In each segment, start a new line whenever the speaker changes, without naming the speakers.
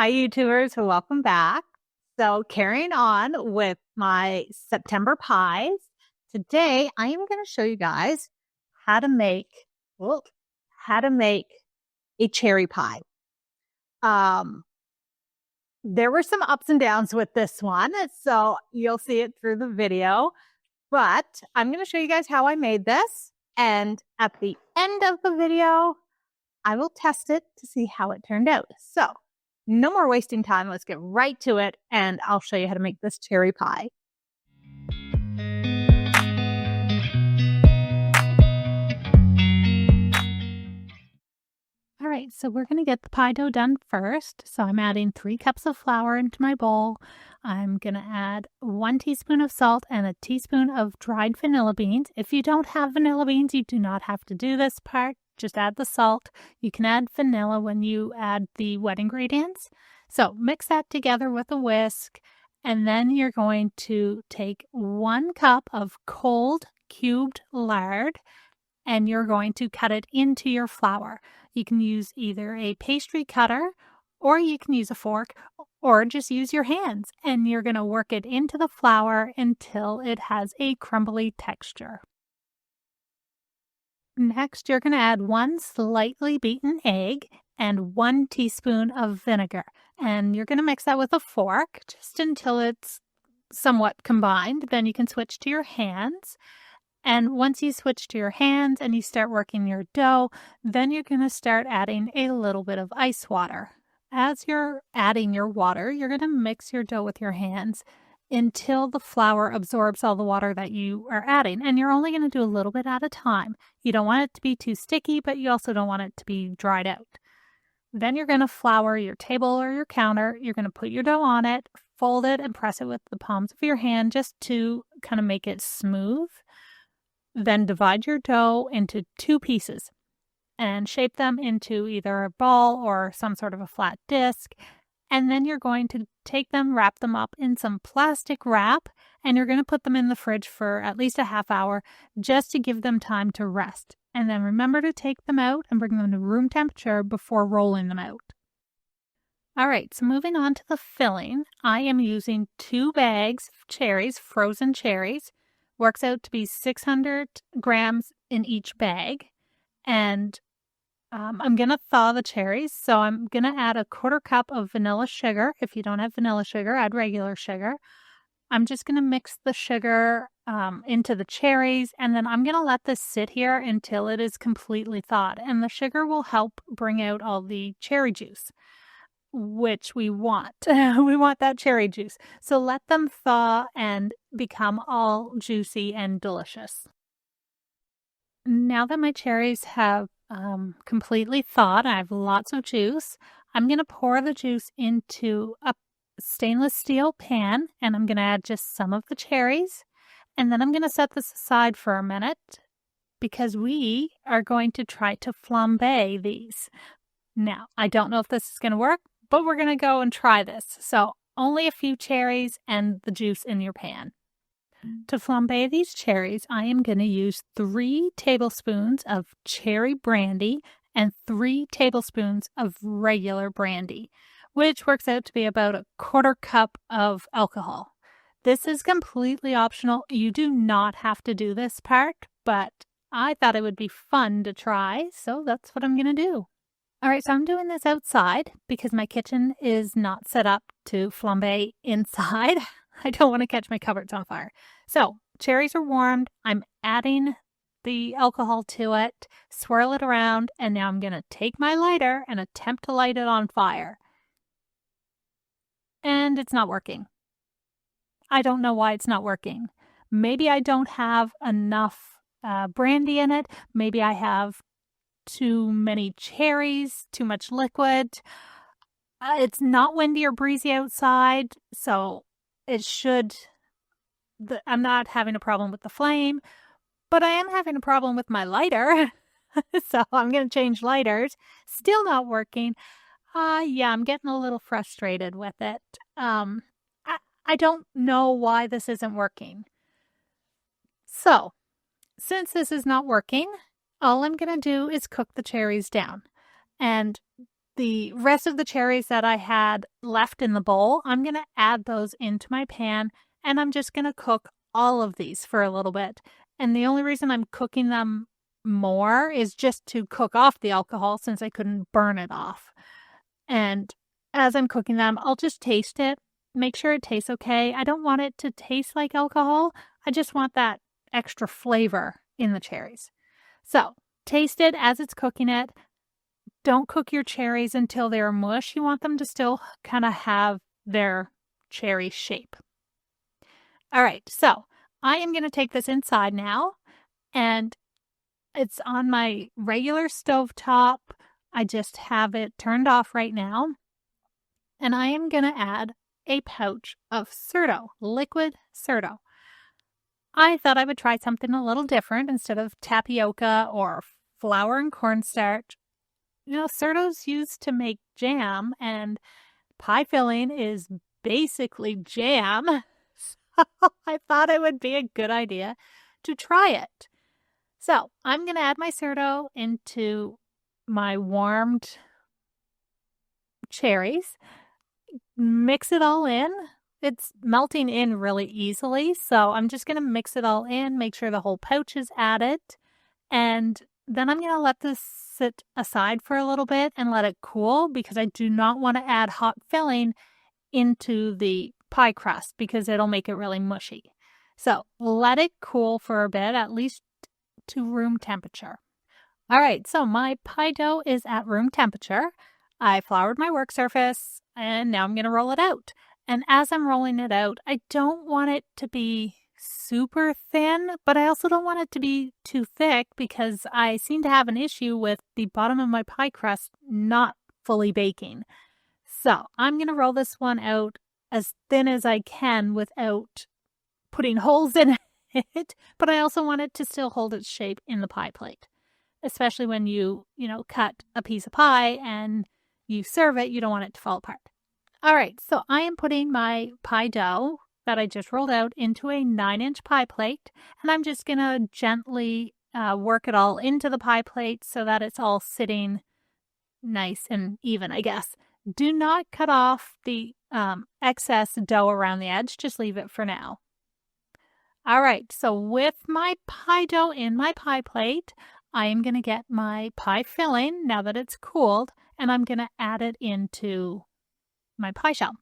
Hi, YouTubers. Welcome back. So, carrying on with my September pies, today I am going to show you guys how to make whoop, how to make a cherry pie. There were some ups and downs with this one, so you'll see it through the video. But I'm going to show you guys how I made this, and at the end of the video, I will test it to see how it turned out. So, no more wasting time. Let's get right to it, and I'll show you how to make this cherry pie. All right, so we're going to get the pie dough done first. So I'm adding 3 cups of flour into my bowl. I'm going to add 1 teaspoon of salt and a teaspoon of dried vanilla beans. If you don't have vanilla beans, you do not have to do this part. Just add the salt. You can add vanilla when you add the wet ingredients. So mix that together with a whisk, and then you're going to take 1 cup of cold cubed lard, and you're going to cut it into your flour. You can use either a pastry cutter, or you can use a fork, or just use your hands, and you're going to work it into the flour until it has a crumbly texture. Next, you're going to add 1 slightly beaten egg and 1 teaspoon of vinegar, and you're going to mix that with a fork just until it's somewhat combined. Then you can switch to your hands. And once you switch to your hands and you start working your dough, then you're going to start adding a little bit of ice water. As you're adding your water, you're going to mix your dough with your hands until the flour absorbs all the water that you are adding. And you're only going to do a little bit at a time. You don't want it to be too sticky, but you also don't want it to be dried out. Then you're going to flour your table or your counter. You're going to put your dough on it, fold it, and press it with the palms of your hand just to kind of make it smooth. Then divide your dough into 2 pieces and shape them into either a ball or some sort of a flat disc. And then you're going to take them, wrap them up in some plastic wrap, and you're going to put them in the fridge for at least a half hour just to give them time to rest. And then remember to take them out and bring them to room temperature before rolling them out. All right, so moving on to the filling, I am using 2 bags of cherries, frozen cherries. Works out to be 600 grams in each bag. And I'm going to thaw the cherries. So I'm going to add a 1/4 cup of vanilla sugar. If you don't have vanilla sugar, add regular sugar. I'm just going to mix the sugar into the cherries, and then I'm going to let this sit here until it is completely thawed. And the sugar will help bring out all the cherry juice, which we want. We want that cherry juice. So let them thaw and become all juicy and delicious. Now that my cherries have completely thawed, I have lots of juice, I'm going to pour the juice into a stainless steel pan, and I'm going to add just some of the cherries, and then I'm going to set this aside for a minute because we are going to try to flambe these. Now, I don't know if this is going to work, but we're going to go and try this. So only a few cherries and the juice in your pan. To flambe these cherries, I am going to use 3 tablespoons of cherry brandy and 3 tablespoons of regular brandy, which works out to be about a 1/4 cup of alcohol. This is completely optional. You do not have to do this part, but I thought it would be fun to try, so that's what I'm going to do. All right, so I'm doing this outside because my kitchen is not set up to flambe inside. I don't want to catch my cupboards on fire. So cherries are warmed. I'm adding the alcohol to it, swirl it around, and now I'm going to take my lighter and attempt to light it on fire. And it's not working. I don't know why it's not working. Maybe I don't have enough brandy in it. Maybe I have too many cherries, too much liquid. It's not windy or breezy outside, so it should... I'm not having a problem with the flame, but I am having a problem with my lighter. So I'm going to change lighters. Still not working. Yeah, I'm getting a little frustrated with it. I don't know why this isn't working. So, since this is not working, all I'm going to do is cook the cherries down. And the rest of the cherries that I had left in the bowl, I'm going to add those into my pan, and I'm just going to cook all of these for a little bit. And the only reason I'm cooking them more is just to cook off the alcohol since I couldn't burn it off. And as I'm cooking them, I'll just taste it, make sure it tastes okay. I don't want it to taste like alcohol. I just want that extra flavor in the cherries. So taste it as it's cooking it. Don't cook your cherries until they're mush. You want them to still kind of have their cherry shape. All right, so I am going to take this inside now, and it's on my regular stovetop. I just have it turned off right now, and I am going to add a pouch of Cerdo, liquid Cerdo. I thought I would try something a little different instead of tapioca or flour and cornstarch. You know, Cerdo's used to make jam, and pie filling is basically jam. So I thought it would be a good idea to try it. So I'm going to add my Cerdo into my warmed cherries, mix it all in. It's melting in really easily, so I'm just going to mix it all in, make sure the whole pouch is added, and then I'm going to let this sit aside for a little bit and let it cool because I do not want to add hot filling into the pie crust because it'll make it really mushy. So let it cool for a bit, at least to room temperature. All right, so my pie dough is at room temperature. I floured my work surface, and now I'm going to roll it out. And as I'm rolling it out, I don't want it to be super thin, but I also don't want it to be too thick because I seem to have an issue with the bottom of my pie crust not fully baking. So I'm going to roll this one out as thin as I can without putting holes in it, but I also want it to still hold its shape in the pie plate, especially when you cut a piece of pie and you serve it, you don't want it to fall apart. All right, so I am putting my pie dough that I just rolled out into a 9-inch pie plate, and I'm just going to gently work it all into the pie plate so that it's all sitting nice and even, I guess. Do not cut off the excess dough around the edge, just leave it for now. All right, so with my pie dough in my pie plate, I am going to get my pie filling now that it's cooled, and I'm going to add it into my pie shell.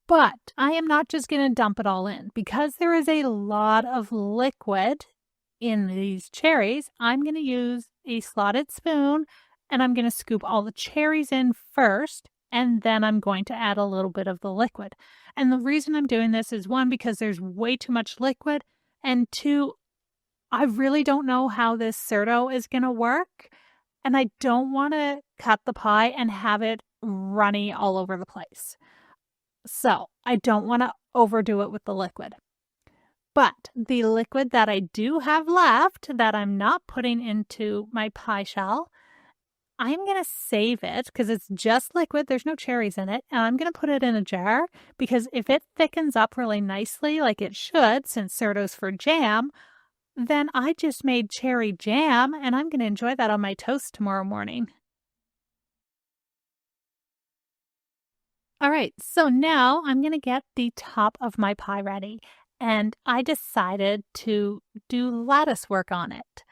But I am not just going to dump it all in. Because there is a lot of liquid in these cherries, I'm going to use a slotted spoon, and I'm going to scoop all the cherries in first, and then I'm going to add a little bit of the liquid. And the reason I'm doing this is, one, because there's way too much liquid, and two, I really don't know how this Cerdo is going to work, and I don't want to cut the pie and have it runny all over the place. So I don't want to overdo it with the liquid. But the liquid that I do have left that I'm not putting into my pie shell, I'm going to save it because it's just liquid. There's no cherries in it. And I'm going to put it in a jar because if it thickens up really nicely like it should, since Cerdo's for jam, then I just made cherry jam and I'm going to enjoy that on my toast tomorrow morning. All right, so now I'm going to get the top of my pie ready, and I decided to do lattice work on it.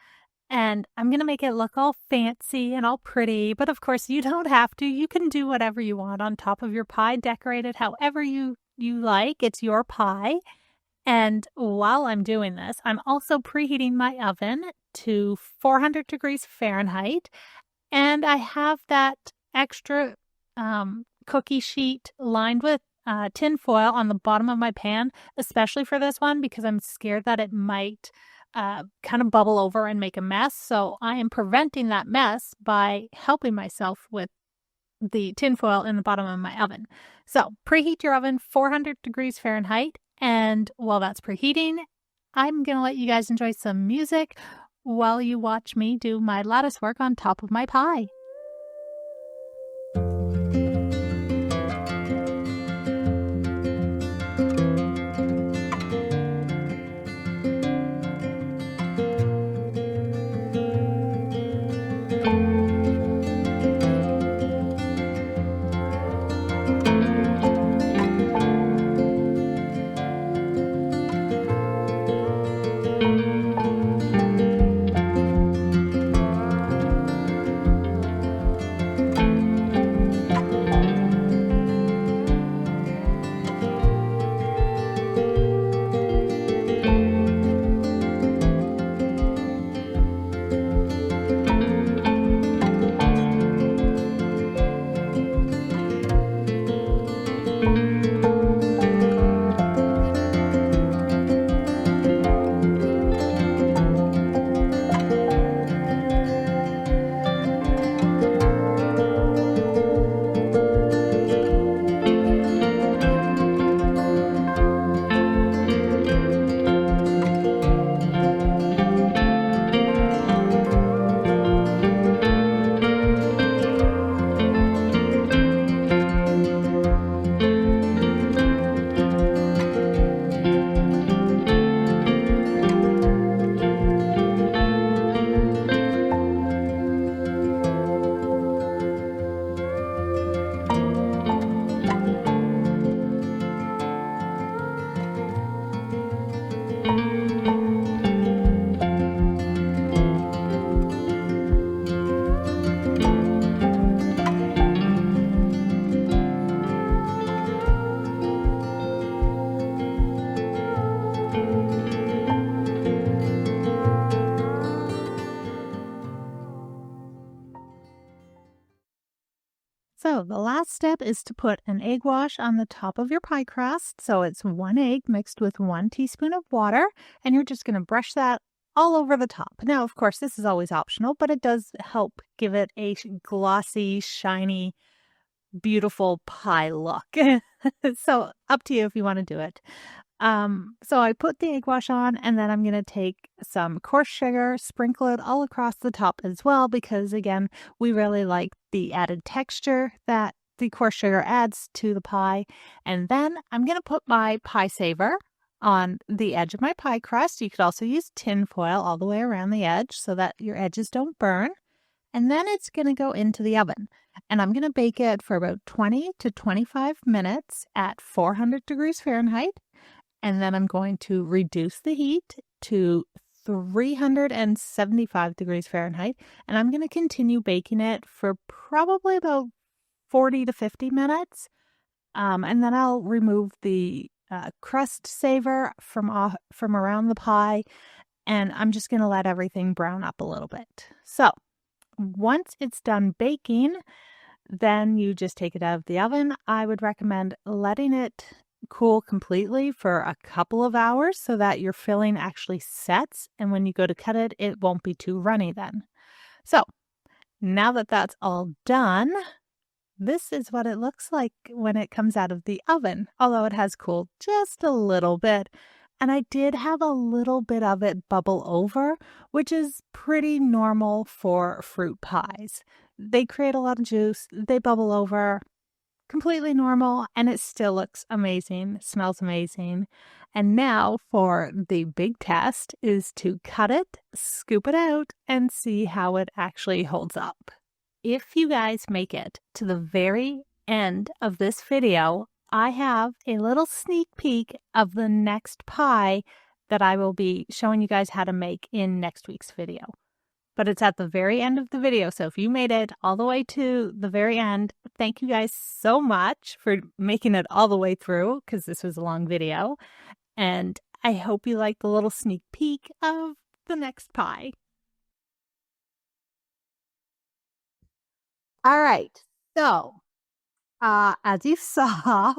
And I'm going to make it look all fancy and all pretty, but of course you don't have to. You can do whatever you want on top of your pie, decorate it however you like. It's your pie. And while I'm doing this, I'm also preheating my oven to 400 degrees Fahrenheit, and I have that extra cookie sheet lined with tin foil on the bottom of my pan, especially for this one because I'm scared that it might kind of bubble over and make a mess. So I am preventing that mess by helping myself with the tin foil in the bottom of my oven. So preheat your oven 400 degrees Fahrenheit. And while that's preheating, I'm going to let you guys enjoy some music while you watch me do my lattice work on top of my pie. So the last step is to put an egg wash on the top of your pie crust. So it's 1 egg mixed with 1 teaspoon of water, and you're just going to brush that all over the top. Now, of course, this is always optional, but it does help give it a glossy, shiny, beautiful pie look. So up to you if you want to do it. So I put the egg wash on, and then I'm going to take some coarse sugar, sprinkle it all across the top as well, because again, we really like the added texture that the coarse sugar adds to the pie. And then I'm going to put my pie saver on the edge of my pie crust. You could also use tin foil all the way around the edge so that your edges don't burn. And then it's going to go into the oven. And I'm going to bake it for about 20 to 25 minutes at 400 degrees Fahrenheit. And then I'm going to reduce the heat to 375 degrees Fahrenheit. And I'm going to continue baking it for probably about 40 to 50 minutes. And then I'll remove the crust saver from around the pie. And I'm just going to let everything brown up a little bit. So once it's done baking, then you just take it out of the oven. I would recommend letting it cool completely for a couple of hours so that your filling actually sets, and when you go to cut it, it won't be too runny then. So now that that's all done, this is what it looks like when it comes out of the oven, although it has cooled just a little bit. And I did have a little bit of it bubble over, which is pretty normal for fruit pies. They create a lot of juice, they bubble over, completely normal, and it still looks amazing, smells amazing. And now for the big test is to cut it, scoop it out, and see how it actually holds up. If you guys make it to the very end of this video, I have a little sneak peek of the next pie that I will be showing you guys how to make in next week's video. But it's at the very end of the video, so if you made it all the way to the very end, thank you guys so much for making it all the way through, because this was a long video. And I hope you like the little sneak peek of the next pie. All right, so as you saw,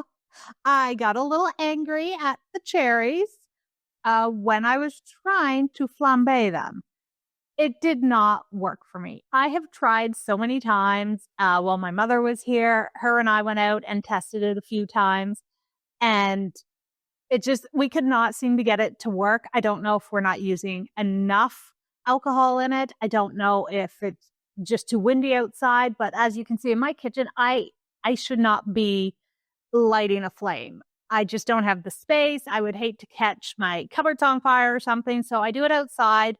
I got a little angry at the cherries when I was trying to flambe them. It did not work for me. I have tried so many times. While my mother was here, her and I went out and tested it a few times, and we could not seem to get it to work. I don't know if we're not using enough alcohol in it. I don't know if it's just too windy outside, but as you can see in my kitchen, I should not be lighting a flame. I just don't have the space. I would hate to catch my cupboards on fire or something, so I do it outside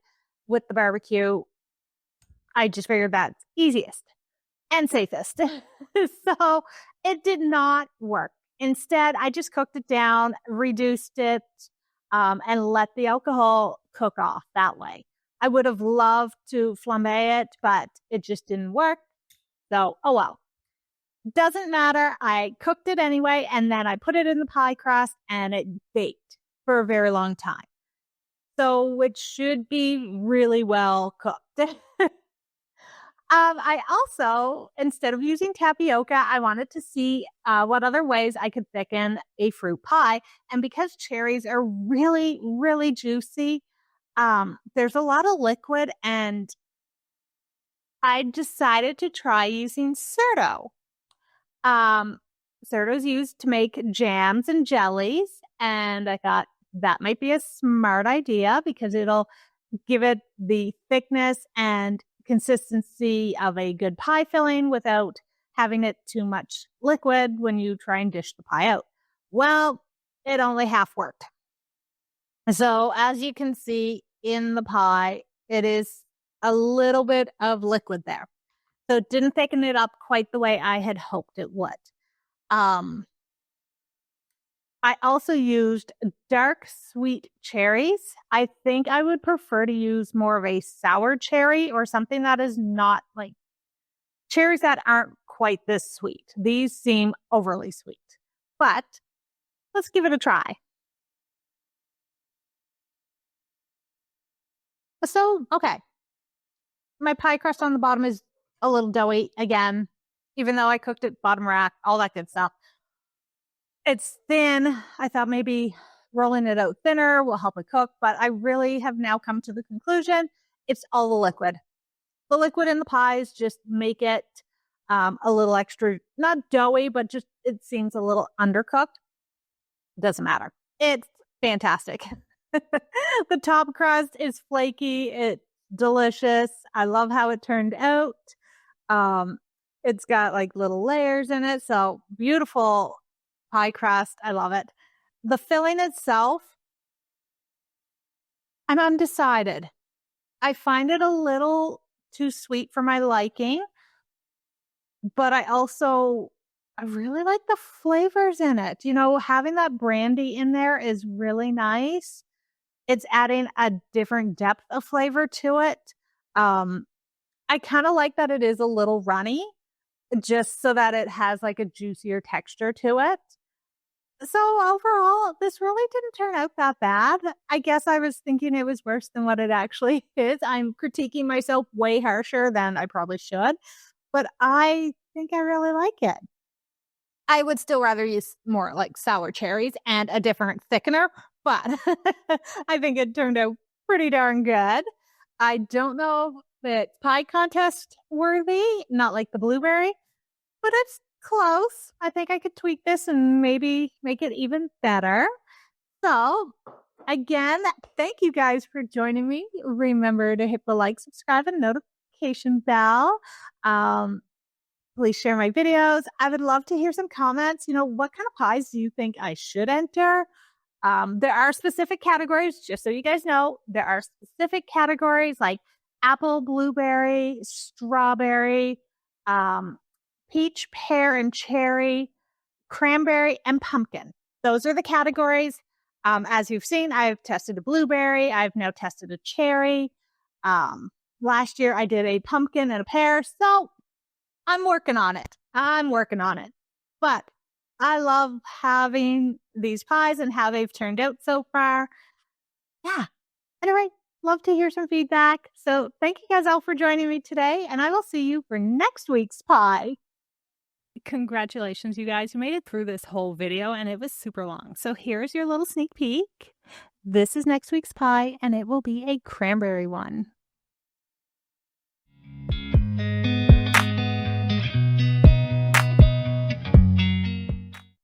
with the barbecue. I just figured that's easiest and safest. So it did not work. Instead, I just cooked it down, reduced it, and let the alcohol cook off that way. I would have loved to flambe it, but it just didn't work. So, oh well. Doesn't matter. I cooked it anyway, and then I put it in the pie crust, and it baked for a very long time. So it should be really well cooked. I also, instead of using tapioca, I wanted to see what other ways I could thicken a fruit pie. And because cherries are really, really juicy, there's a lot of liquid, and I decided to try using Cerdo. Cerdo's used to make jams and jellies, and I thought that might be a smart idea because it'll give it the thickness and consistency of a good pie filling without having it too much liquid when you try and dish the pie out. Well, it only half worked. So as you can see in the pie, it is a little bit of liquid there. So it didn't thicken it up quite the way I had hoped it would. I also used dark sweet cherries. I think I would prefer to use more of a sour cherry or something that is not like cherries that aren't quite this sweet. These seem overly sweet, but let's give it a try. So, okay. My pie crust on the bottom is a little doughy again. even though I cooked it bottom rack, all that good stuff. It's thin. I thought maybe rolling it out thinner will help it cook, but I really have now come to the conclusion it's all the liquid. The liquid in the pies just make it a little extra, not doughy, but just it seems a little undercooked. Doesn't matter. It's fantastic. The top crust is flaky. It's delicious. I love how it turned out. It's got like little layers in it. So beautiful pie crust. I love it. The filling itself, I'm undecided. I find it a little too sweet for my liking, but I really like the flavors in it. You know, having that brandy in there is really nice. It's adding a different depth of flavor to it. I kind of like that it is a little runny, just so that it has like a juicier texture to it. So overall, this really didn't turn out that bad. I guess I was thinking it was worse than what it actually is. I'm critiquing myself way harsher than I probably should, but I think I really like it. I would still rather use more like sour cherries and a different thickener, but I think it turned out pretty darn good. I don't know if it's pie contest worthy, not like the blueberry, but it's close. I think I could tweak this and maybe make it even better. So, again, thank you guys for joining me. Remember to hit the like, subscribe, and notification bell. Please share my videos. I would love to hear some comments. You know, what kind of pies do you think I should enter? There are specific categories, just so you guys know, there are specific categories like apple, blueberry, strawberry, peach, pear, and cherry, cranberry, and pumpkin. Those are the categories. As you've seen, I've tested a blueberry. I've now tested a cherry. Last year I did a pumpkin and a pear. So I'm working on it. But I love having these pies and how they've turned out so far. Yeah. Anyway, love to hear some feedback. So thank you guys all for joining me today, and I will see you for next week's pie. Congratulations, you guys. You made it through this whole video, and it was super long. So here's your little sneak peek. This is next week's pie, and it will be a cranberry one.